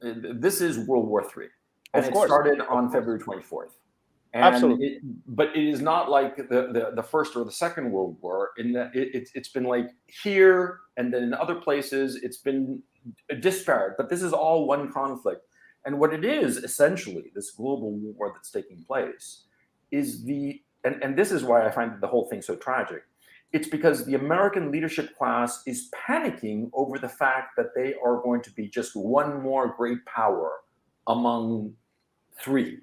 this is World War III, and Of it course. started on February 24th. And Absolutely. but it is not like the First or the Second World War, in that it's been like here and then in other places it's been disparate, but this is all one conflict. And what it is essentially, this global war that's taking place, is and this is why I find the whole thing so tragic. It's because the American leadership class is panicking over the fact that they are going to be just one more great power among three,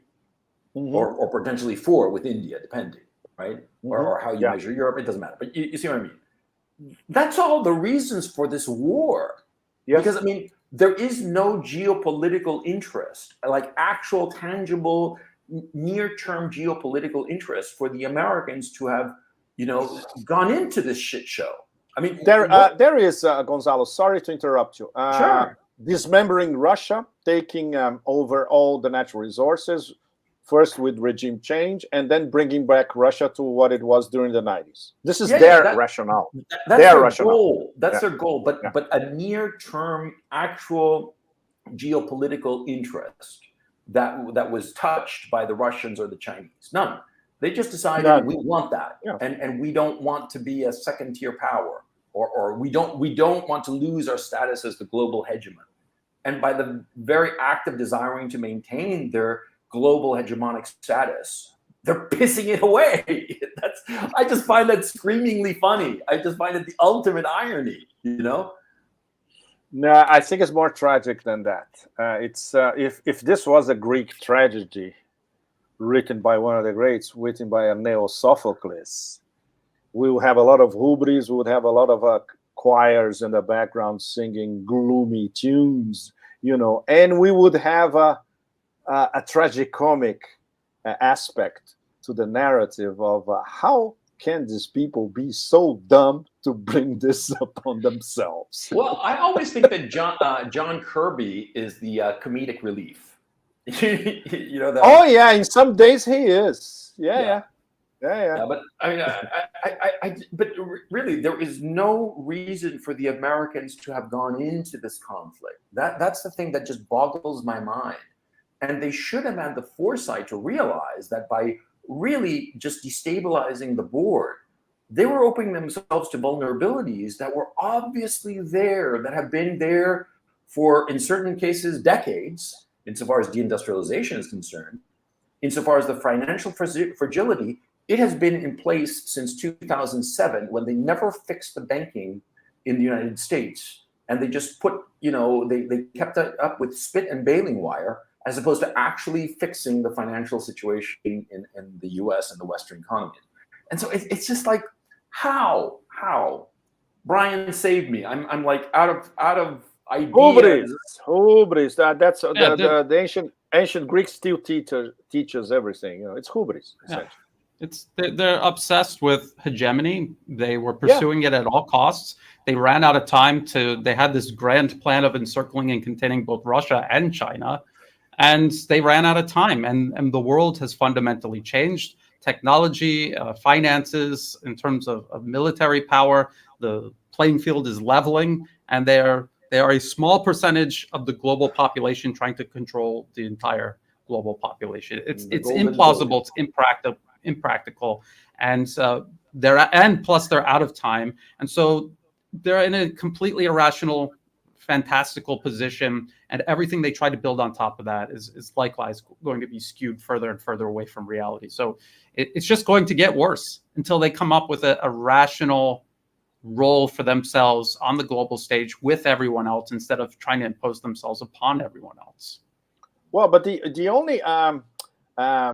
or potentially four with India, depending, right? Or how you measure Europe, it doesn't matter. But you see what I mean? That's all the reasons for this war. Yes. Because, I mean, there is no geopolitical interest, like actual, tangible, near-term geopolitical interest for the Americans to have, gone into this shit show. I mean, there is, Gonzalo, sorry to interrupt you. Sure. Dismembering Russia, taking over all the natural resources, first with regime change, and then bringing back Russia to what it was during the 90s. This is their rationale. That's their rationale. Goal. That's their goal. But a near-term actual geopolitical interest that was touched by the Russians or the Chinese. None. They just decided we want that, and we don't want to be a second-tier power, or we don't want to lose our status as the global hegemon. And by the very act of desiring to maintain their global hegemonic status, they're pissing it away. I just find that screamingly funny. I just find it the ultimate irony, No, I think it's more tragic than that. It's if this was a Greek tragedy written by one of the greats, written by a Neo-Sophocles, we will have a lot of hubris, we would have a lot of choirs in the background singing gloomy tunes, and we would have a tragicomic aspect to the narrative of how can these people be so dumb to bring this upon themselves? Well, I always think that John Kirby is the comedic relief. That. Oh yeah, in some days he is. Yeah. But I mean, but really, there is no reason for the Americans to have gone into this conflict. That's the thing that just boggles my mind. And they should have had the foresight to realize that by really just destabilizing the board, they were opening themselves to vulnerabilities that were obviously there, that have been there for, in certain cases, decades, insofar as deindustrialization is concerned. Insofar as the financial fragility, it has been in place since 2007, when they never fixed the banking in the United States. And they just put, they kept it up with spit and baling wire, as opposed to actually fixing the financial situation in the US and the Western economy. And so it's just like, how? Brian saved me. I'm like out of ideas. Hubris. That's the ancient Greeks still teach us everything. It's hubris, essentially. They're obsessed with hegemony. They were pursuing it at all costs. They ran out of time they had this grand plan of encircling and containing both Russia and China. And they ran out of time, and the world has fundamentally changed. Technology, finances, in terms of military power, the playing field is leveling, and they are a small percentage of the global population trying to control the entire global population. It's implausible, it's impractical, and plus they're out of time, and so they're in a completely irrational, fantastical position, and everything they try to build on top of that is likewise going to be skewed further and further away from reality. So it's just going to get worse until they come up with a rational role for themselves on the global stage with everyone else, instead of trying to impose themselves upon everyone else. Well, but the only